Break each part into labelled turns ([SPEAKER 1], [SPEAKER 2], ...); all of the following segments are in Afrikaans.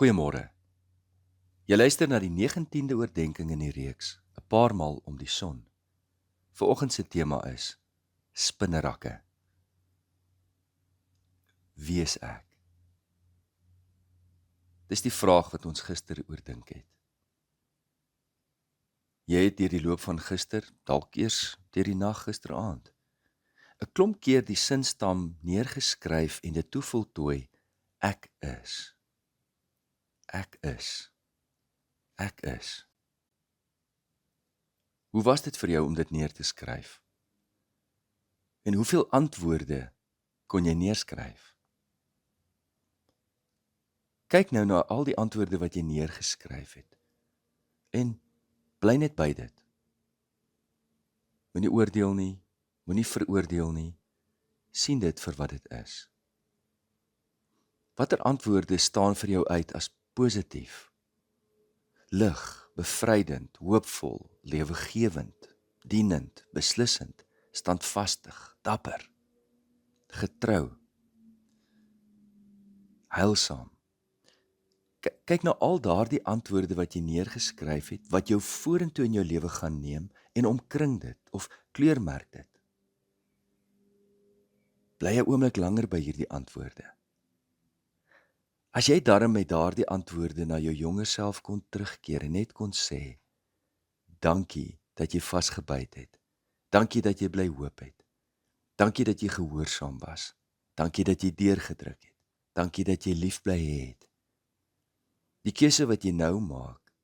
[SPEAKER 1] Goeiemôre. Jy luister na die 19de oordeenking in die reeks, 'n paar maal om die son. Vanoggend se tema is spinnerakke. Wie is ek? Dis die vraag wat ons gister oordink het. Jy het deur die loop van gister, dalk eers deur die nag gisteraand, 'n klomp keer die sinstam neergeskryf en dit toe voltooi: ek is. Ek is. Ek is. Hoe was dit vir jou om dit neer te skryf? En hoeveel antwoorde kon jy neerskryf? Kyk nou na al die antwoorde wat jy neergeskryf het. En bly net by dit. Moenie oordeel nie, moenie veroordeel nie. Sien dit vir wat dit is. Watter antwoorde staan vir jou uit as positief? Lig, bevrydend, hoopvol, lewegewend, dienend, beslissend, standvastig, dapper, getrou, heilsaam. Kyk na al daardie antwoorde wat jy neergeskryf het, wat jou vorentoe in jou lewe gaan neem en omkring dit of kleurmerk dit. Bly 'n oomblik langer by hierdie antwoorde. As jy darm met daardie antwoorde na jou jonger self kon terugkeer en net kon sê, dankie dat jy vasgebyt het. Dankie dat jy bly hoop het. Dankie dat jy gehoorsaam was. Dankie dat jy deurgedruk het. Dankie dat jy lief bly het. Die keuse wat jy nou maak,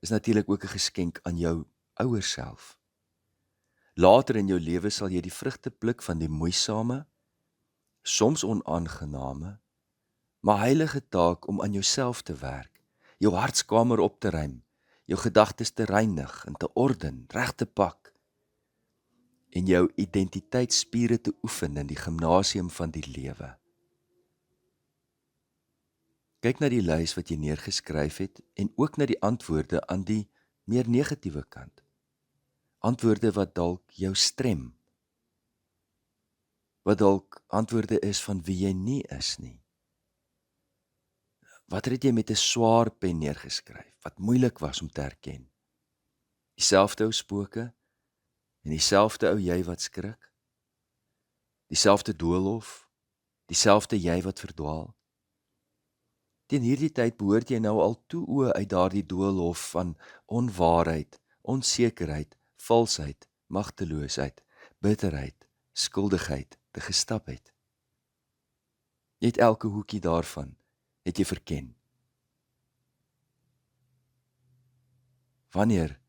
[SPEAKER 1] is natuurlik ook 'n geskenk aan jou ouer self. Later in jou lewe sal jy die vrugte pluk van die moeisame, soms onaangename, maar heilige taak om aan jouself te werk, jou hartskamer op te ruim, jou gedagtes te reinig en te orden, reg te pak, en jou identiteitsspiere te oefen in die gimnasium van die lewe. Kyk na die lys wat jy neergeskryf het en ook na die antwoorde aan die meer negatiewe kant. Antwoorde wat dalk jou strem. Wat dalk antwoorde is van wie jy nie is nie. Wat het jy met 'n swaar pen neergeskryf, wat moeilik was om te herken? Dieselfde ou spooke en dieselfde ou jy wat skrik? Dieselfde doolhof, dieselfde jy wat verdwaal? Teen hierdie tyd behoort jy nou al toe oë uit daardie doolhof van onwaarheid, onsekerheid, valsheid, magteloosheid, bitterheid, skuldigheid te gestap het. Jy het elke hoekie daarvan, het jy verken. Wanneer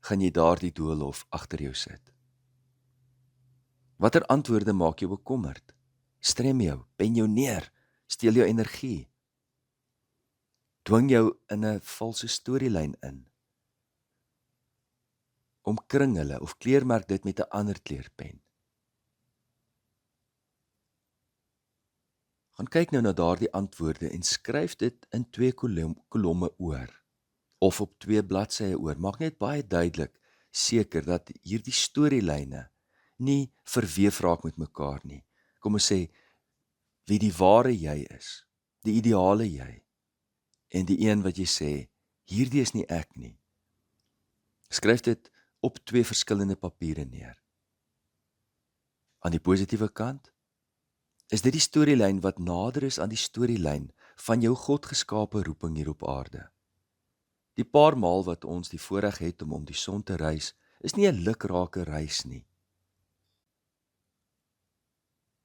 [SPEAKER 1] gaan jy daardie doolhof agter jou sit? Watter antwoorde maak jou bekommerd? Strem jou, pen jou neer, steel jou energie? Dwing jou in 'n valse storielyn in? Omkring hulle of kleurmerk dit met 'n ander kleurpen? Gaan kyk nou na daardie antwoorde en skryf dit in 2 kolomme oor, of op 2 bladsye oor. Maak net baie duidelik seker dat hierdie storielyne nie verweef raak met mekaar nie. Kom ons sê, wie die ware jy is, die ideale jy, en die een wat jy sê, hierdie is nie ek nie. Skryf dit op 2 verskillende papiere neer. Aan die positiewe kant, is dit die storielyn wat nader is aan die storielyn van jou Godgeskape roeping hier op aarde. Die paar maal wat ons die voorreg het om die son te reis, is nie 'n lukrake reis nie.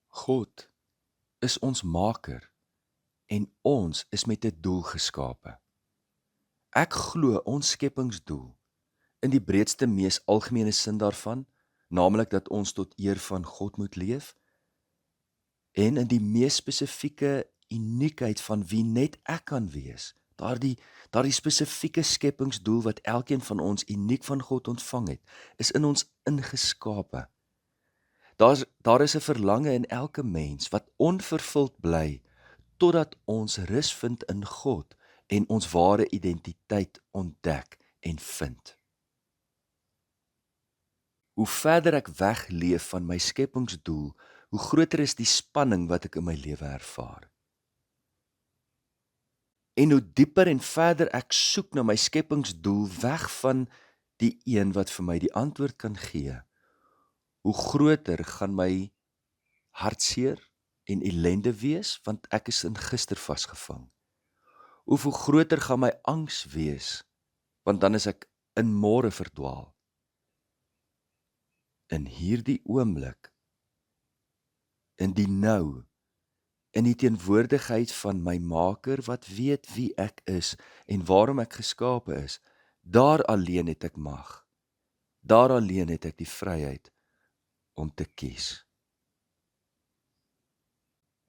[SPEAKER 1] God is ons maker en ons is met 'n doel geskape. Ek glo ons skepingsdoel, in die breedste mees algemene sin daarvan, naamlik dat ons tot eer van God moet leef, en in die mees spesifieke uniekheid van wie net ek kan wees, daardie spesifieke skepingsdoel wat elkeen van ons uniek van God ontvang het, is in ons ingeskape. Daar is 'n verlange in elke mens wat onvervuld bly, totdat ons rus vind in God en ons ware identiteit ontdek en vind. Hoe verder ek wegleef van my skepingsdoel, hoe groter is die spanning wat ek in my lewe ervaar. En hoe dieper en verder ek soek na my skepingsdoel, weg van die een wat vir my die antwoord kan gee, hoe groter gaan my hartseer en ellende wees, want ek is in gister vasgevang. Hoe groter gaan my angs wees, want dan is ek in môre verdwaal. In hierdie oomblik, in die nou, in die teenwoordigheid van my Maker wat weet wie ek is en waarom ek geskape is, daar alleen het ek mag. Daar alleen het ek die vryheid om te kies.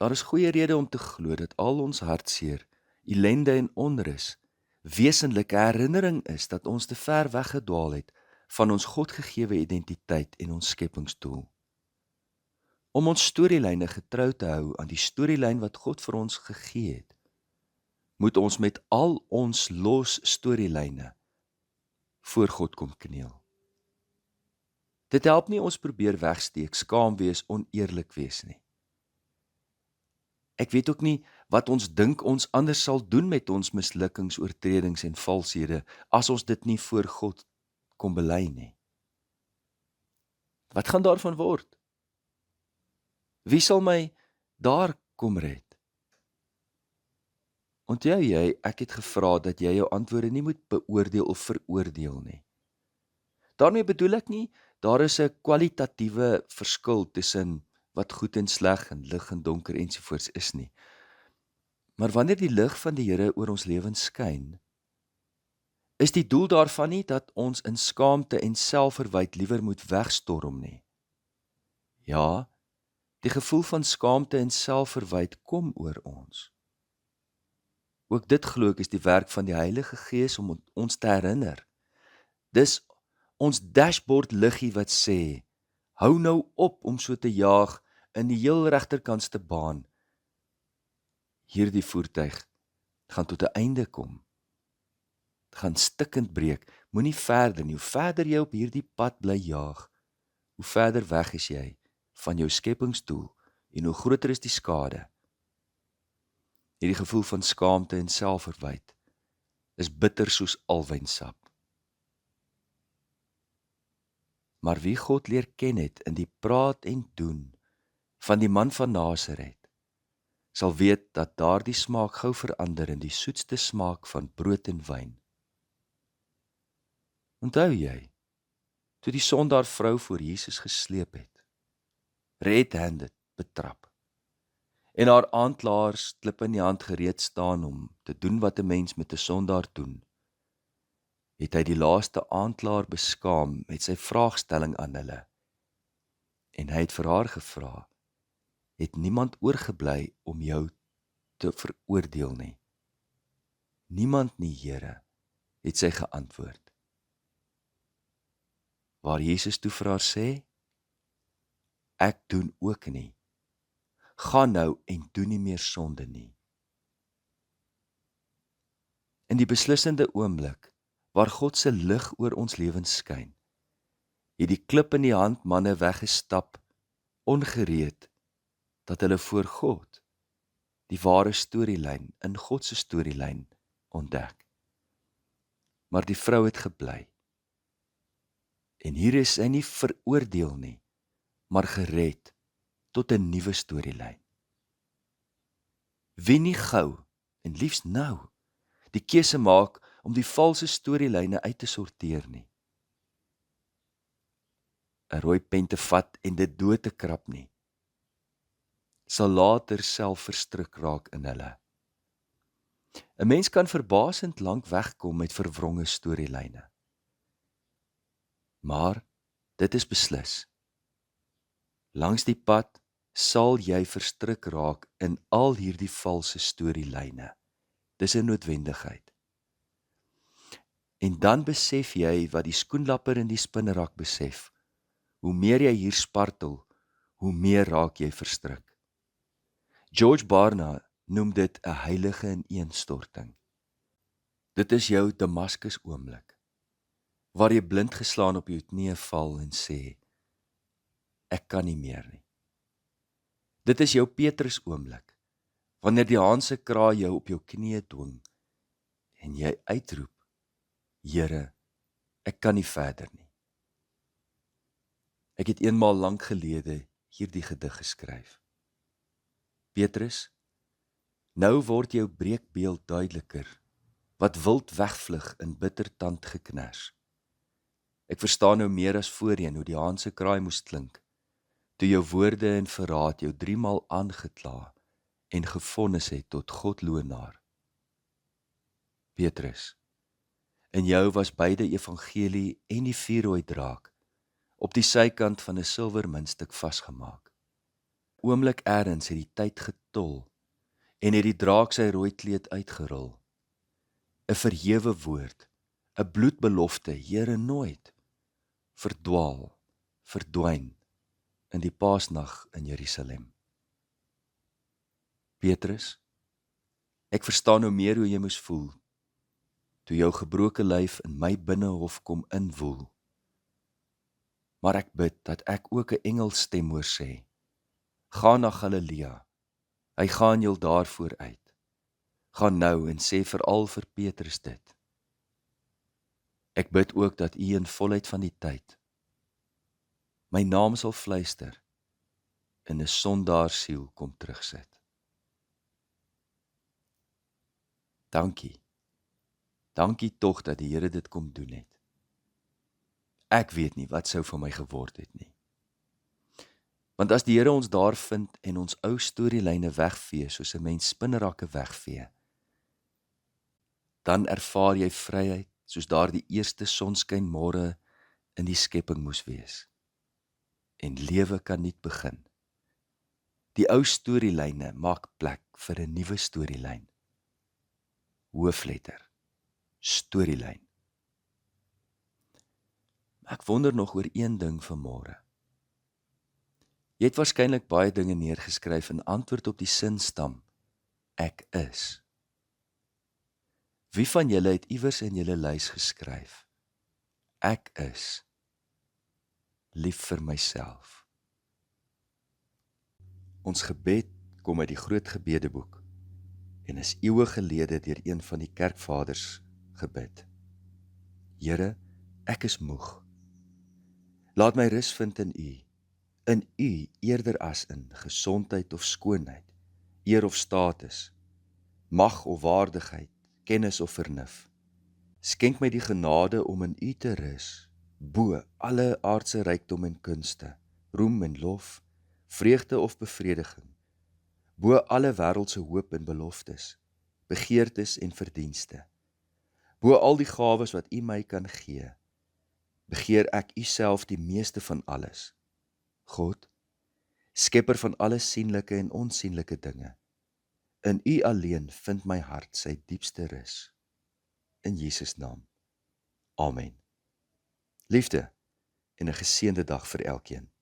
[SPEAKER 1] Daar is goeie rede om te glo dat al ons hartseer, ellende en onrus wesenlike herinnering is dat ons te ver weggedwaal het van ons Godgegewe identiteit en ons skepingsdoel. Om ons storielyne getrou te hou aan die storielyn wat God vir ons gegee het, moet ons met al ons los storielyne voor God kom kniel. Dit help nie ons probeer wegsteek, skaam wees, oneerlik wees nie. Ek weet ook nie wat ons dink ons anders sal doen met ons mislukkings, oortredings en valshede as ons dit nie voor God kom bely nie. Wat gaan daarvan word? Wie sal my daar kom red? Onthou jy, ek het gevra dat jy jou antwoorde nie moet beoordeel of veroordeel nie. Daarmee bedoel ek nie, daar is 'n kwalitatiewe verskil tussen wat goed en sleg en lig en donker ensovoorts is nie. Maar wanneer die lig van die Here oor ons lewens skyn, is die doel daarvan nie dat ons in skaamte en selfverwyd liewer moet wegstorm nie. Ja, die gevoel van skaamte en selfverwyd kom oor ons. Ook dit glo ek is die werk van die Heilige Gees om ons te herinner. Dis ons dashboard liggie wat sê, hou nou op om so te jaag in die heel regterkantste baan. Hierdie voertuig gaan tot 'n einde kom. Het gaan stikkend breek, moenie verder nie. Hoe verder jy op hierdie pad bly jaag, hoe verder weg is jy van jou skepingsdoel en hoe groter is die skade. Hierdie gevoel van skaamte en selfverwyd is bitter soos alwynsap. Maar wie God leer ken het in die praat en doen van die man van Nasaret, sal weet dat daardie smaak gou verander in die soetste smaak van brood en wyn. Onthou jy, toe die sondaar vrou voor Jesus gesleep het, red-handed betrap, en haar aanklaers klip in die hand gereed staan om te doen wat 'n mens met 'n sondaar doen, het hy die laaste aanklaer beskaam met sy vraagstelling aan hulle. En hy het vir haar gevra, het niemand oorgebly om jou te veroordeel nie? Niemand nie, Here, het sy geantwoord. Waar Jesus toe vir haar sê, ek doen ook nie. Gaan nou en doen nie meer sonde nie. In die beslissende oomblik, waar God se lig oor ons lewens skyn, het die klip in die hand manne weggestap, ongereed, dat hulle voor God die ware storielyn, in God se storielyn ontdek. Maar die vrou het gebly. En hier is sy nie veroordeel nie, maar gered tot 'n nuwe storielyn. Wie nie gou, en liefs nou, die keuse maak om die valse storielyne uit te sorteer nie. 'n rooi pen te vat en dit dood te krap nie, sal later self verstrik raak in hulle. 'n Mens kan verbasend lank wegkom met verwronge storielyne. Maar dit is beslis. Langs die pad sal jy verstrik raak in al hierdie valse storielyne. Dis 'n noodwendigheid. En dan besef jy wat die skoenlapper in die spinnerak besef. Hoe meer jy hier spartel, hoe meer raak jy verstrik. George Barna noem dit 'n heilige ineenstorting. Dit is jou Damaskus oomblik, waar jy blind geslaan op jou knieë val en sê, ek kan nie meer nie. Dit is jou Petrus oomblik, wanneer die haan se kraai jou op jou knieë dwing en jy uitroep, Here, ek kan nie verder nie. Ek het eenmaal lank gelede hierdie gedig geskryf. Petrus, nou word jou breekbeeld duideliker, wat wild wegvlug in bitter tand geknars. Ek verstaan nou meer as voorheen hoe die haan se kraai moes klink, toe jou woorde en verraad jou 3 maal aangekla en gevonnis het tot godloonaar. Petrus, in jou was beide evangelie en die vuurrooi draak op die sykant van 'n silwer muntstuk vasgemaak. Oomlik eers het die tyd getol en het die draak sy rooi kleed uitgerol. 'n verhewe woord, 'n bloedbelofte, Here nooit, verdwaal, verdwyn in die Paasnag in Jerusalem. Petrus, ek verstaan nou meer hoe jy moes voel, toe jou gebroke lyf in my binnehof kom inwoel. Maar ek bid dat ek ook 'n engelstem hoor sê, gaan na Galilea, hy gaan jou daarvoor uit. Gaan nou en sê veral vir Petrus dit. Ek bid ook dat u in volheid van die tyd my naam sal fluister in 'n sondaar siel kom terugsit. Dankie. Dankie tog dat die Here dit kom doen het. Ek weet nie wat sou van my geword het nie. Want as die Here ons daar vind en ons ou storielyne wegvee soos 'n mens spinnerakke wegvee, dan ervaar jy vryheid soos daardie eerste sonskyn môre in die skepping moes wees. En lewe kan nuut begin. Die ou storielyne maak plek vir 'n nuwe storielyn. Hoofletter, storielyn. Ek wonder nog oor een ding vanmôre. Jy het waarskynlik baie dinge neergeskryf in antwoord op die sinstam, ek is. Wie van julle het iewers in julle lys geskryf, ek is lief vir myself? Ons gebed kom uit die groot gebedeboek en is eeue gelede deur een van die kerkvaders gebid. Here, ek is moeg. Laat my rus vind in u eerder as in gesondheid of skoonheid, eer of status, mag of waardigheid, kennis of vernuf. Skenk my die genade om in u te rus, bo alle aardse rykdom en kunste, roem en lof, vreugde of bevrediging, bo alle wêreldse hoop en beloftes, begeertes en verdienste, bo al die gawes wat u my kan gee, begeer ek u self die meeste van alles. God, skepper van alle sienlike en onsienlike dinge, in u alleen vind my hart sy diepste rus. In Jesus naam. Amen. Liefde en 'n geseënde dag vir elkeen.